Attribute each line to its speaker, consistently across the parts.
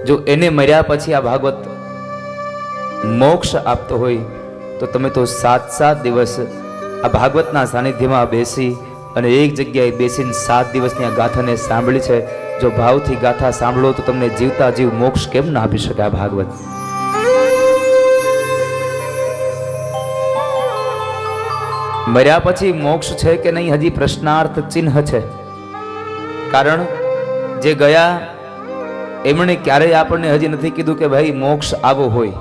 Speaker 1: જો એને મર્યા પછી આ ભાગવત મોક્ષ આપતો હોય તો તમે તો 7 દિવસ આ ભાગવતના સાનિધ્યમાં બેસી અને એક જગ્યાએ બેસીને 7 દિવસની આ ગાથાને સાંભળી છે. જો ભાવથી ગાથા સાંભળો તો તમને જીવતા જીવ મોક્ષ કેમ ના આપી શકે આ ભાગવત. મર્યા પછી મોક્ષ છે કે નહીં હજી પ્રશ્નાર્થ ચિહ્ન છે. કારણ જે ગયા એમણે ક્યારેય આપણને હજી નથી કીધું કે ભાઈ મોક્ષ આવો હોય.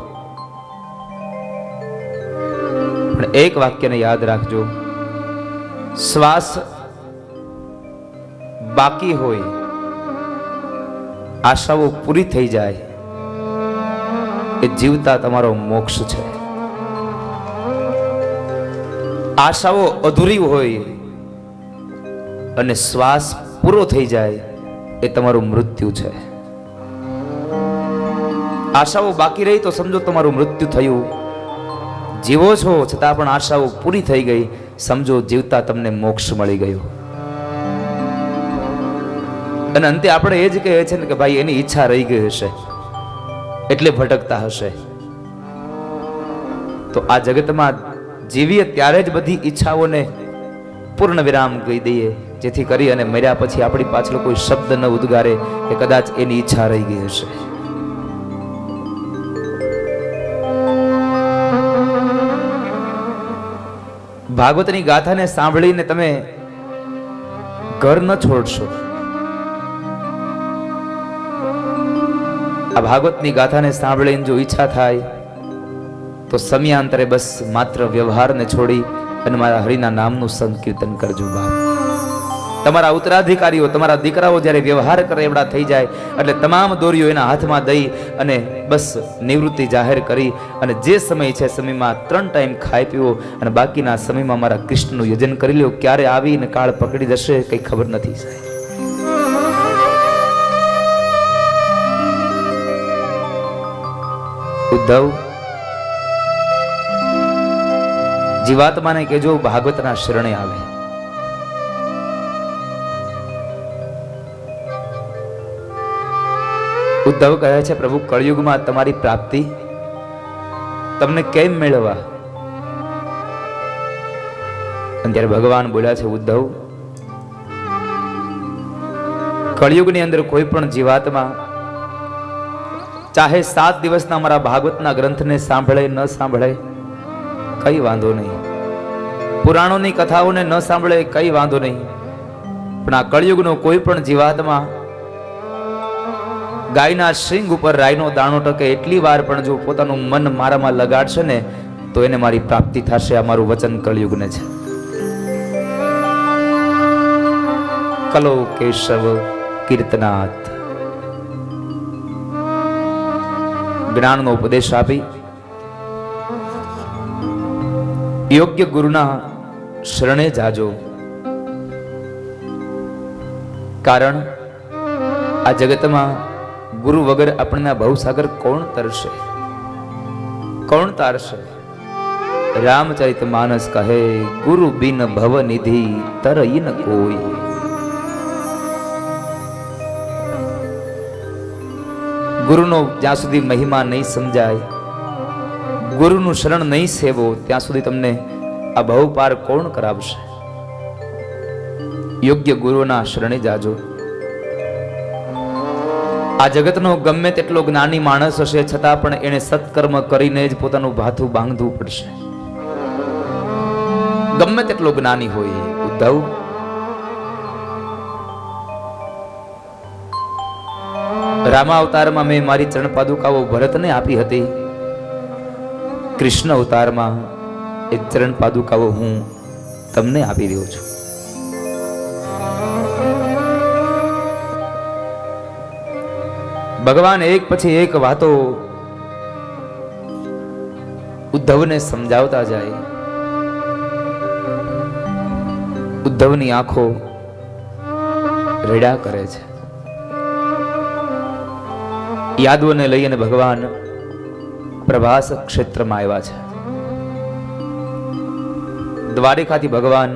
Speaker 1: પણ એક વાક્યને યાદ રાખજો, શ્વાસ બાકી હોય, આશાઓ પૂરી થઈ જાય, એ જીવતા તમારો મોક્ષ છે. આશાઓ અધૂરી હોય અને શ્વાસ પૂરો થઈ જાય એ તમારું મૃત્યુ છે. આશાઓ બાકી રહી તો સમજો તમારું મૃત્યુ થયું. જીવો છો છતાં પણ આશાઓ પૂરી થઈ ગઈ, સમજો જીવતા તમને મોક્ષ મળી ગયો. અને અંતે આપણે એ જ કહે છે ને કે ભાઈ એની ઈચ્છા રહી ગઈ હશે એટલે ભટકતા હશે. તો આ જગતમાં જીવીએ ત્યારે જ બધી ઈચ્છાઓને પૂર્ણ વિરામ કહી દઈએ, જેથી કરી અને મર્યા પછી આપણી પાછળ કોઈ શબ્દ ન ઉદ્ગારે કે કદાચ એની ઈચ્છા રહી ગઈ હશે. ભાગવતની ગાથાને સાંભળીને તમે ઘર ન છોડશો. આ ભાગવતની ગાથાને સાંભળીને જો ઈચ્છા થાય તો સમયાંતરે બસ માત્ર વ્યવહારને છોડી અને મારા હરિના નામનું સંકીર્તન કરજો. બાપ, તમારા ઉત્તરાધિકારીઓ, તમારા દીકરાઓ જ્યારે વ્યવહાર કરે એવડા થઈ જાય એટલે તમામ દોરીઓ એના હાથમાં દઈ અને બસ નિવૃત્તિ જાહેર કરી અને જે સમય છે સમયમાં 3 ટાઈમ ખાઈ પીવો અને બાકીના સમયમાં મારા કૃષ્ણનું યજન કરી લ્યો. ક્યારે આવીને કાળ પકડી જશે કઈ ખબર નથી. ઉદ્ધવ, જીવાત્માને કહેજો ભાગવતના શરણે આવે. ઉદ્ધવ કહે છે પ્રભુ કળયુગમાં તમારી પ્રાપ્તિ તમને કેમ મેળવવા? અને ત્યારે ભગવાન બોલ્યા છે ઉદ્ધવ, કળયુગની અંદર કોઈ પણ જીવાત્મા ચાહે 7 દિવસના મારા ભાગવતના ગ્રંથને સાંભળે ન સાંભળે કઈ વાંધો નહીં, પુરાણોની કથાઓને ન સાંભળે કઈ વાંધો નહીં, પણ આ કળયુગનો કોઈ પણ જીવાત્મા ગાયના શૃંગ ઉપર રાયનો દાણો ટકે એટલી વાર પણ જો પોતાનું મન મારામાં લગાડશે ને તો એને મારી પ્રાપ્તિ થશે. આ મારું વચન કળયુગને છે. કલો કેશવ કીર્તનાથ જ્ઞાનનો ઉપદેશ આપી યોગ્ય ગુરુના શરણે જાજો. કારણ આ જગતમાં ગુરુ વગર આપણને ભવસાગર કોણ તરશે, કોણ તારશે? રામચરિત માનસ કહે ગુરુ બિન ભવ નિધિ તરઈ ન કોઈ. ગુરુનો જ્યાં સુધી મહિમા નહીં સમજાય, ગુરુનું શરણ નહીં સેવો ત્યાં સુધી તમને આ ભવ પાર કોણ કરાવશે? યોગ્ય ગુરુના શરણે જાજો. આ જગતનો ગમે તેટલો જ્ઞાની માણસ હશે છતાં પણ એને સત્કર્મ કરીને જ પોતાનું ભાથું બાંધવું પડશે. ગમે તેટલો જ્ઞાની હોય. ઉદ્ધવ, રામા અવતારમાં મેં મારી ચરણ પાદુકાઓ ભરતને આપી હતી. કૃષ્ણ અવતારમાં એ ચરણ પાદુકાઓ હું તમને આપી રહ્યો છું. ભગવાન એક પછી એક વાતો ઉદ્ધવને સમજાવતા જાય. ઉદ્ધવની આંખો રેડા કરે છે. યાદવોને લઈને ભગવાન પ્રભાસ ક્ષેત્રમાં આવ્યા છે. દ્વારિકાથી ભગવાન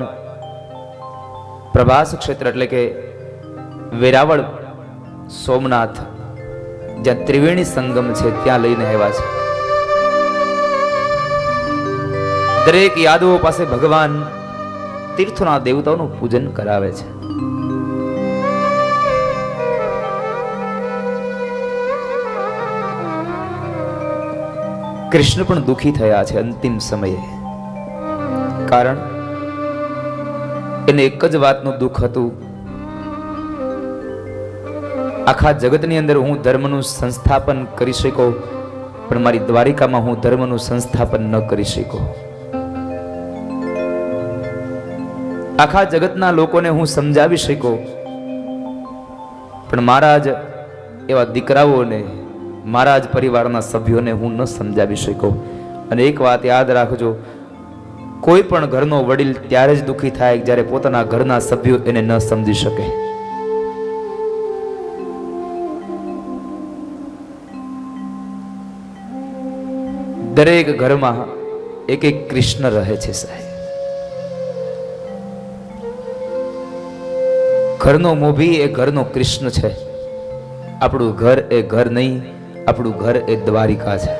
Speaker 1: પ્રભાસ ક્ષેત્ર એટલે કે વેરાવળ સોમનાથ જ્યાં ત્રિવેણી સંગમ છે ત્યાં લઈને આવ્યા છે. દરેક યાદવો પાસે ભગવાન તીર્થોના દેવતાઓનું પૂજન કરાવે છે. કૃષ્ણ પણ દુખી થયા છે અંતિમ સમયે. કારણ એને એક જ વાતનું દુઃખ હતું, આખા જગતની અંદર હું ધર્મનું સંસ્થાપન કરી શકો, પણ મારી દ્વારિકામાં હું ધર્મનું સંસ્થાપન ન કરી શકો. આખા જગતના લોકોને હું સમજાવી શકો, પણ મારા જ એવા દીકરાઓને, મારા જ પરિવારના સભ્યોને હું ન સમજાવી શકો. અને એક વાત યાદ રાખજો, કોઈ પણ ઘરનો વડીલ ત્યારે જ દુઃખી થાય જ્યારે પોતાના ઘરના સભ્યો એને ન સમજી શકે. દરેક ઘરમાં એક એક કૃષ્ણ રહે છે સાહેબ. ઘરનો મોભી એ ઘરનો કૃષ્ણ છે. આપણું ઘર એ ઘર નહીં, આપણું ઘર એ દ્વારિકા છે.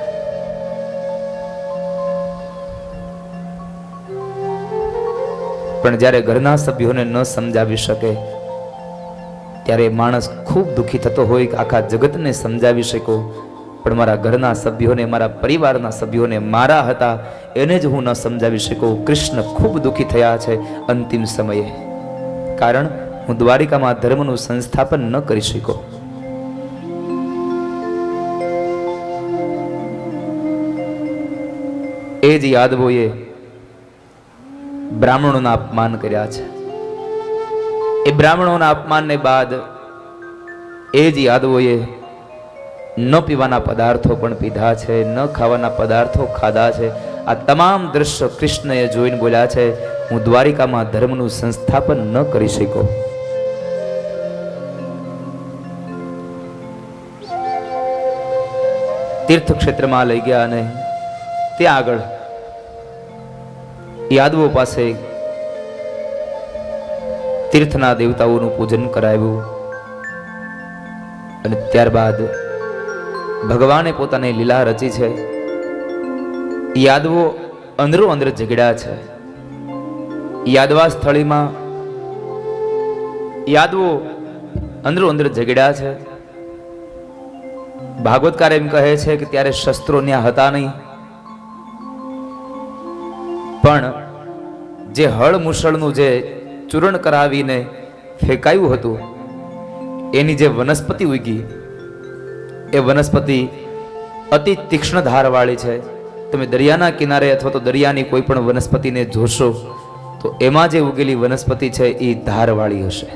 Speaker 1: પણ જ્યારે ઘરના સભ્યોને ન સમજાવી શકે ત્યારે માણસ ખૂબ દુઃખી થતો હોય કે આખા જગતને સમજાવી શકો, પણ મારા ઘરના સભ્યોને, મારા પરિવારના સભ્યોને, મારા હતા એને જ હું ન સમજાવી શકું. કૃષ્ણ ખૂબ દુઃખી થયા છે અંતિમ સમયે. કારણ હું દ્વારિકામાં ધર્મનું સંસ્થાપન ન કરી શક્યો. એ જ યાદવોએ બ્રાહ્મણોના અપમાન કર્યા છે. એ બ્રાહ્મણોના અપમાનને બાદ એ જ યાદવોએ ન પીવાના પદાર્થો પણ પીધા છે, ન ખાવાના પદાર્થો ખાધા છે. આ તમામ દ્રશ્ય કૃષ્ણએ જોઈને બોલ્યા છે, હું દ્વારિકામાં ધર્મનું સંસ્થાપન ન કરી શક્યો. તીર્થ ક્ષેત્રમાં લઈ ગયા અને ત્યાં આગળ યાદવો પાસે તીર્થના દેવતાઓનું પૂજન કરાવ્યું. અને ત્યારબાદ ભગવાને પોતાની લીલા રચી છે. યાદવો અંદરો અંદર ઝઘડ્યા છે. યાદવા સ્થળીમાં યાદવો અંદરો અંદર ઝઘડ્યા છે. ભાગવતકાર એમ કહે છે કે ત્યારે શસ્ત્રો ત્યાં હતા નહીં, પણ જે હળ મુસળનું જે ચૂર્ણ કરાવીને ફેંકાયું હતું એની જે વનસ્પતિ ઉગી, એ વનસ્પતિ અતિ તીક્ષ્ણ ધારવાળી છે. તમે દરિયાના કિનારે અથવા તો દરિયાની કોઈ પણ વનસ્પતિને જોશો તો એમાં જે ઉગેલી વનસ્પતિ છે એ ધારવાળી હશે.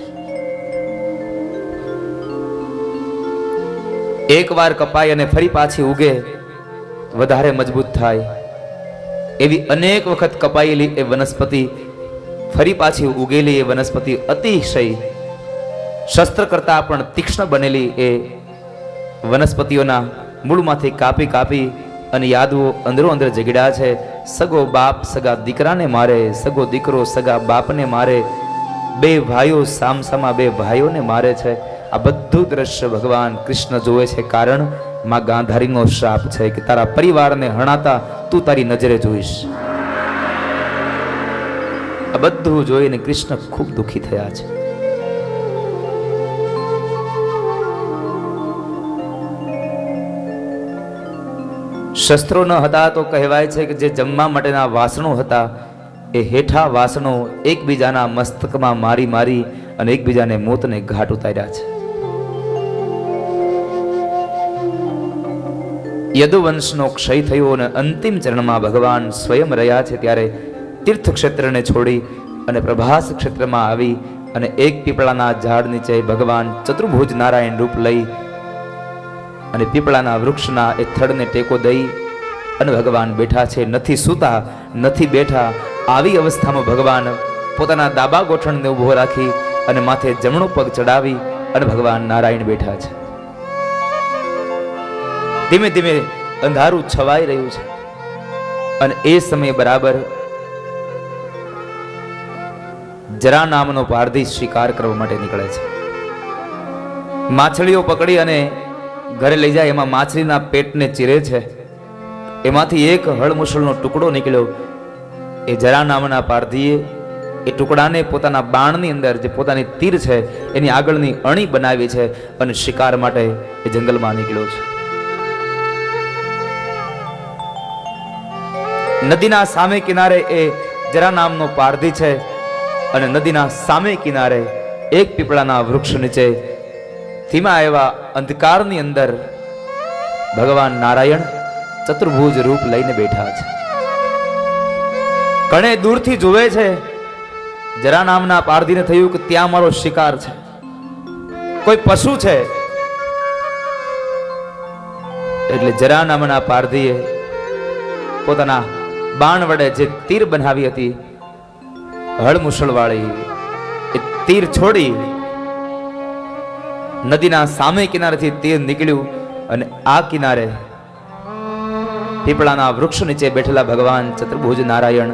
Speaker 1: એકવાર કપાય અને ફરી પાછી ઉગે વધારે મજબૂત થાય. એવી અનેક વખત કપાયેલી એ વનસ્પતિ ફરી પાછી ઉગેલી એ વનસ્પતિ અતિશય શસ્ત્ર કરતા પણ તીક્ષ્ણ બનેલી એ વનસ્પતિઓના મૂળમાંથી કાપી કાપી અને યાદવો અંદરો અંદર ઝઘડ્યા છે. સગો બાપ સગા દીકરાને મારે, સગો દીકરો સગા બાપને મારે, બે ભાઈઓ સામસામા બે ભાઈઓને મારે છે. આ બધું દ્રશ્ય ભગવાન કૃષ્ણ જોવે છે. કારણ માં ગાંધારીનો શ્રાપ છે કે તારા પરિવારને હણાતા તું તારી નજરે જોઈશ. આ બધું જોઈને કૃષ્ણ ખૂબ દુઃખી થયા છે. શસ્ત્રો ન હતા તો કહેવાય છે કે જે જમવા માટેના વાસણો હતા એ હેઠા વાસણો એકબીજાના મસ્તકમાં મારી મારી અને એકબીજાને મોતને ઘાટ ઉતાર્યા છે. યદુવંશનો ક્ષય થયો અને અંતિમ ચરણમાં ભગવાન સ્વયં રહ્યા છે. ત્યારે તીર્થ ક્ષેત્રને છોડી અને પ્રભાસ ક્ષેત્રમાં આવી અને એક પીપળાના ઝાડ નીચે ભગવાન ચતુર્ભુજ નારાયણ રૂપ લઈ અને પીપળાના વૃક્ષના એ થડને ટેકો દઈ અને ભગવાન બેઠા છે. નથી સૂતા, નથી બેઠા. આવી અવસ્થામાં ભગવાન પોતાના ડાબા ગોઠણને ઊભો રાખી અને માથે જમણો પગ ચડાવી અને ભગવાન નારાયણ બેઠા છે. ધીમે ધીમે અંધારું છવાઈ રહ્યું છે અને એ સમય બરાબર જરા નામનો પારધી શિકાર કરવા માટે નીકળે છે. માછલીઓ પકડી અને ઘરે લઈ જાય એમાં માછલીના પેટને ચીરે છે, એમાંથી એક હળમુસળનો ટુકડો નીકળ્યો. એ જરા નામના પારધીએ એ ટુકડાને પોતાના બાણની અંદર, જે પોતાની તીર છે એની આગળની અણી બનાવી છે અને શિકાર માટે એ જંગલમાં નીકળ્યો છે. નદીના સામે કિનારે એ જરા નામનો પારધી છે અને નદીના સામે કિનારે એક પીપળાના વૃક્ષ નીચે ધીમા એવા અંધકારની અંદર ભગવાન નારાયણ ચતુર્ભુજ રૂપ લઈને બેઠા છે. ઘણે દૂરથી જોવે છે. જરા નામના પારધીને થયું કે ત્યાં મારો શિકાર છે, કોઈ પશુ છે. એટલે જરા નામના પારધીએ પોતાના બાણ વડે જે તીર બનાવી હતી હળમુસળ વાળી, એ તીર છોડી નદીના સામે કિનારેથી તીર નીકળ્યું અને આ કિનારે પીપળાના વૃક્ષ નીચે બેઠેલા ભગવાન ચતુર્ભુજ નારાયણ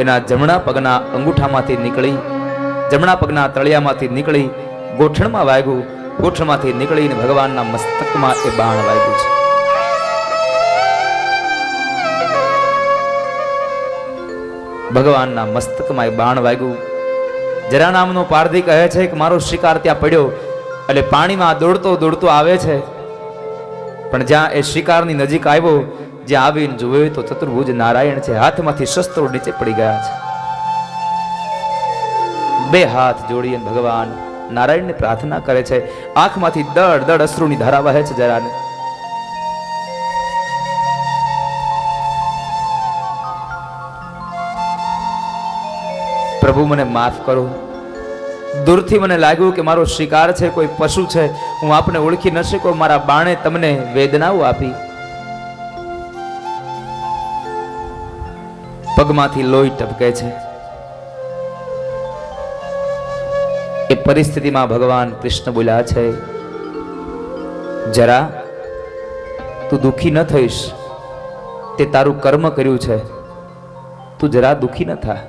Speaker 1: એના જમણા પગના અંગૂઠામાંથી નીકળી, જમણા પગના તળિયામાંથી નીકળી ગોઠણમાં વાગ્યું, ગોઠણમાંથી નીકળીને ભગવાનના મસ્તકમાં એ બાણ વાગ્યું છે. ભગવાનના મસ્તકમાં એ બાણ વાગ્યું. જરા નામનો પારધી કહે છે કે મારો શિકાર ત્યાં પડ્યો. એટલે પાણીમાં દોડતો દોડતો આવે છે, પણ જ્યાં એ શિકારની નજીક આવ્યો, જ્યાં આવીને જોયું તો ચતુર્ભુજ નારાયણ છે, હાથમાંથી શસ્ત્રો નીચે પડી ગયા છે. બે હાથ જોડીને ભગવાન નારાયણને પ્રાર્થના કરે છે. આંખમાંથી દળ દળ અશ્રુની ધારા વહે છે જરાને. પ્રભુ મને માફ કરો, દૂરથી મને લાગ્યું કે મારો શિકાર છે, કોઈ પશુ છે, હું આપને ઓળખી ન શક્યો, મારા બાણે તમને વેદનાઓ આપી. પગમાંથી લોહી ટપકે છે. એ પરિસ્થિતિમાં ભગવાન કૃષ્ણ બોલ્યા છે, જરા તું દુખી ન થઈશ, તે તારું કર્મ કર્યું છે, તું જરા દુખી ન થા.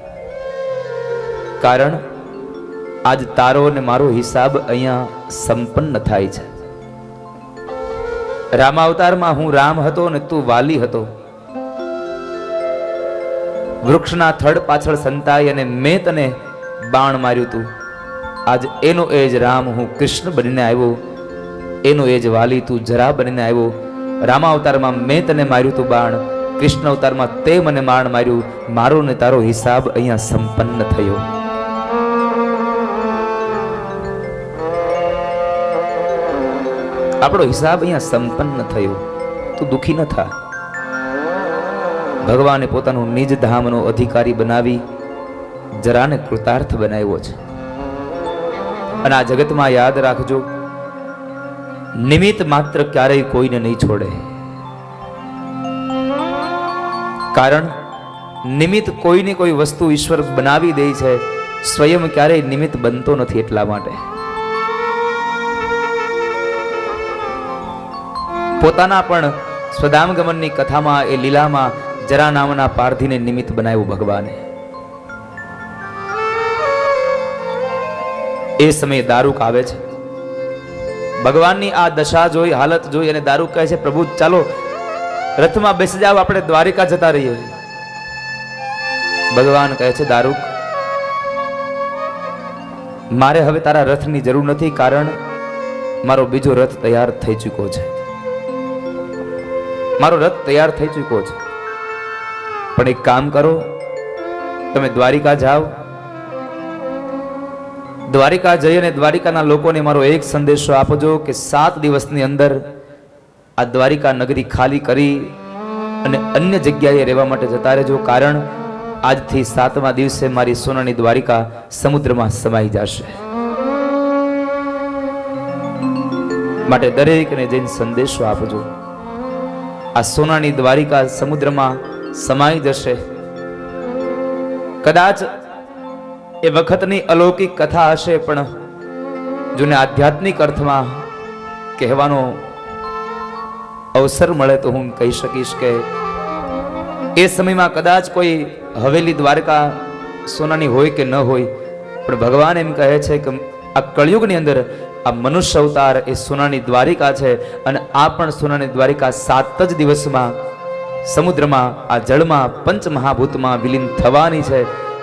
Speaker 1: કારણ આજ તારો અને મારો હિસાબ અહીંયા સંપન્ન થાય છે. રામાવતારમાં હું રામ હતો અને તું વાલી હતો. વૃક્ષના થડ પાછળ સંતાઈ અને મેં તને બાણ માર્યું તું. આજ એનો એ જ રામ હું કૃષ્ણ બનીને આવ્યો, એનો એ જ વાલી તું જરા બનીને આવ્યો. રામાવતારમાં મેં તને માર્યું તું બાણ, કૃષ્ણ અવતારમાં તે મને બાણ માર્યું. મારો ને તારો હિસાબ અહીંયા સંપન્ન થયો. આપણો હિસાબ અહીંયા સંપન્ન થયો, તું દુખી ન થા. ભગવાને પોતાનું નિજ ધામનો અધિકારી બનાવી જરાને કૃતાર્થ બનાવ્યો છે. અને આ જગતમાં યાદ રાખજો, નિમિત્ત માત્ર ક્યારેય કોઈને નહીં છોડે. કારણ નિમિત્ત કોઈને કોઈ વસ્તુ ઈશ્વર બનાવી દે છે, સ્વયં ક્યારેય નિમિત્ત બનતો નથી. એટલા માટે પોતાના પણ સ્વધામગમનની કથામાં, એ લીલામાં જરા નામના પારધીને નિમિત્ત બનાવ્યું ભગવાને. એ સમયે દારૂક આવે છે. ભગવાનની આ દશા જોઈ, હાલત જોઈ અને દારૂક કહે છે, પ્રભુ ચાલો રથમાં બેસી જાવ, આપણે દ્વારિકા જતા રહીએ. ભગવાન કહે છે, દારૂક મારે હવે તારા રથની જરૂર નથી, કારણ મારો બીજો રથ તૈયાર થઈ ચૂક્યો છે. મારો રથ તૈયાર થઈ ચૂક્યો છે. પણ એક કામ કરો, તમે દ્વારિકા જાઓ. દ્વારિકા જઈ અને દ્વારિકાના લોકોને મારો એક સંદેશો આપજો કે 7 દિવસની અંદર આ દ્વારિકા નગરી ખાલી કરી અને અન્ય જગ્યાએ રહેવા માટે જતા રહેજો. કારણ આજથી 7મા દિવસે મારી સોનાની દ્વારિકા સમુદ્રમાં સમાઈ જશે. માટે દરેકને જઈને સંદેશો આપજો. આ સોનાની દ્વારિકા સમુદ્રમાં સમાઈ જશે. કદાચ એ વખતની અલૌકિક કથા હશે, પણ જોને આધ્યાત્મિક અર્થમાં કહેવાનો અવસર મળે તો હું કહી શકીશ કે એ સમયમાં કદાચ કોઈ હવેલી દ્વારકા સોનાની હોય કે ન હોય, પણ ભગવાન એમ કહે છે કે આ કળિયુગની અંદર આ મનુષ્ય અવતાર એ સોનાની દ્વારિકા છે અને આ પણ સોનાની દ્વારિકા 7 જ દિવસમાં સમુદ્રમાં આ જળમાં પંચ મહાભૂતમાં વિલીન થવાની છે,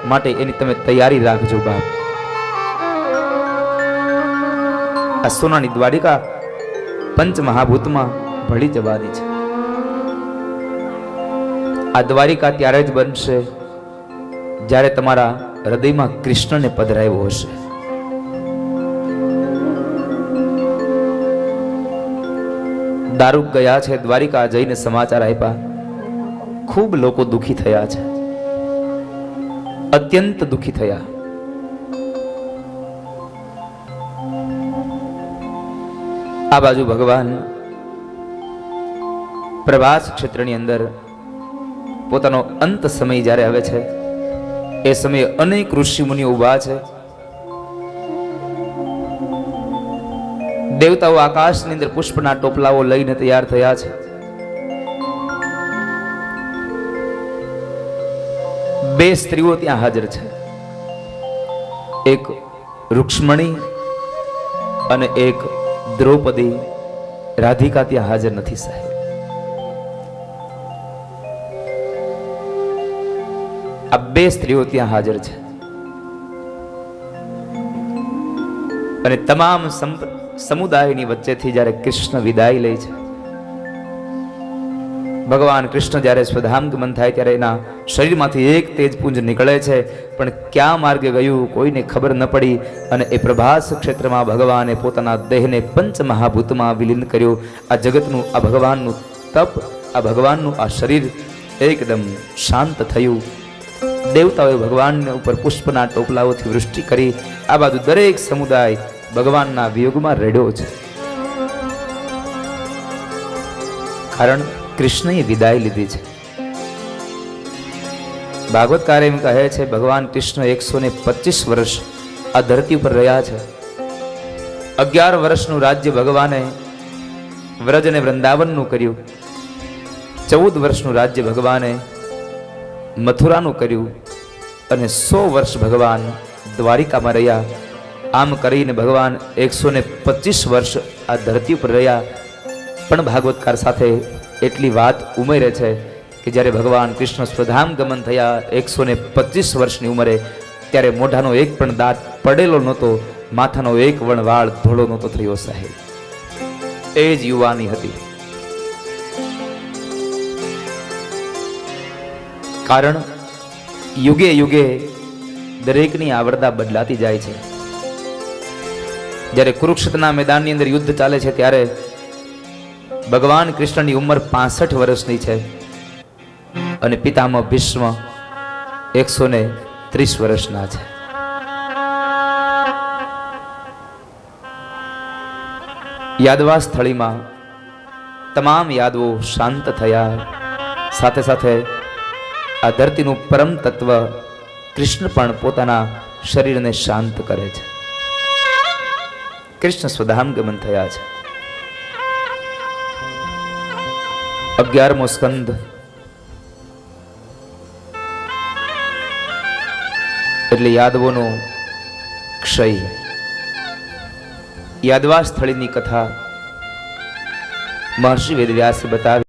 Speaker 1: માટે એની તમે તૈયારી રાખજો બાપ. આ સોનાની દ્વારિકા પંચ મહાભૂતમાં ભળી જવાની છે. આ દ્વારિકા ત્યારે જ બનશે જ્યારે તમારા હૃદયમાં કૃષ્ણને પધરાવ્યો હશે. દારૂક ગયા છે દ્વારિકા, જઈને સમાચાર આપ્યા, ખૂબ લોકો દુખી થયા છે, અત્યંત દુખી થયા. આ બાજુ ભગવાન પ્રભાસ ક્ષેત્રની અંદર પોતાનો અંત સમય જ્યારે આવે છે, એ સમયે અનેક ઋષિ મુનિઓ ઉભા છે. દેવતાઓ આકાશની અંદર પુષ્પના ટોપલાઓ લઈને તૈયાર થયા છે. બે સ્ત્રીઓ ત્યાં હાજર છે, એક રૂક્ષ્મણી અને એક દ્રૌપદી. રાધિકા ત્યાં હાજર નથી સાહેબ. આ બે સ્ત્રીઓ ત્યાં હાજર છે અને તમામ સમુદાયની વચ્ચેથી જ્યારે કૃષ્ણ વિદાય લે છે, ભગવાન કૃષ્ણ જ્યારે સ્વધામગમન થાય ત્યારે એના શરીરમાંથી એક તેજપુંજ નીકળે છે, પણ ક્યાં માર્ગે ગયું કોઈને ખબર ન પડી. અને એ પ્રભાસ ક્ષેત્રમાં ભગવાને પોતાના દેહને પંચ મહાભૂતમાં વિલીન કર્યું. આ જગતનું, આ ભગવાનનું તપ, આ ભગવાનનું આ શરીર એકદમ શાંત થયું. દેવતાઓએ ભગવાન ઉપર પુષ્પના ટોપલાઓથી વૃષ્ટિ કરી. આ બાજુ દરેક સમુદાય ભગવાનના વિયોગમાં રડ્યો છે, કારણ કૃષ્ણએ વિદાય લીધી છે. ભાગવતકાર એમ કહે છે ભગવાન કૃષ્ણ 125 વર્ષ આ ધરતી ઉપર રહ્યા છે. 11 વર્ષનું રાજ્ય ભગવાને વ્રજ અને વૃંદાવનનું કર્યું. 14 વર્ષનું રાજ્ય ભગવાને મથુરાનું કર્યું અને 100 વર્ષ ભગવાન દ્વારિકામાં રહ્યા. આમ કરીને ભગવાન 125 વર્ષ આ ધરતી ઉપર રહ્યા. પણ ભાગવતકાર સાથે એટલી વાત ઉમેરે છે કે જ્યારે ભગવાન કૃષ્ણ સ્વધામ ગમન થયા 125 વર્ષની ઉંમરે, ત્યારે મોઢાનો એક પણ દાંત પડેલો નહોતો, માથાનો એક પણ વાળ ધોળો નહોતો થયો સાહેબ. એ જ યુવાની હતી. કારણ યુગે યુગે દરેકની આવરદા બદલાતી જાય છે. જ્યારે કુરુક્ષેત્રના મેદાનની અંદર યુદ્ધ ચાલે છે ત્યારે ભગવાન કૃષ્ણની ઉંમર 65 વર્ષની છે અને પિતામહ ભીષ્મ 130 વર્ષના છે. યાદવા સ્થળીમાં તમામ યાદવો શાંત થયા. સાથે સાથે આ ધરતીનું પરમ તત્વ કૃષ્ણ પણ પોતાના શરીરને શાંત કરે છે. કૃષ્ણ સ્વધામ ગમન થયા છે. 11મો સ્કંદ. એટલે યાદવોનો ક્ષય. યાદવા સ્થળીની કથા મહર્ષિ વેદવ્યાસે બતાવી.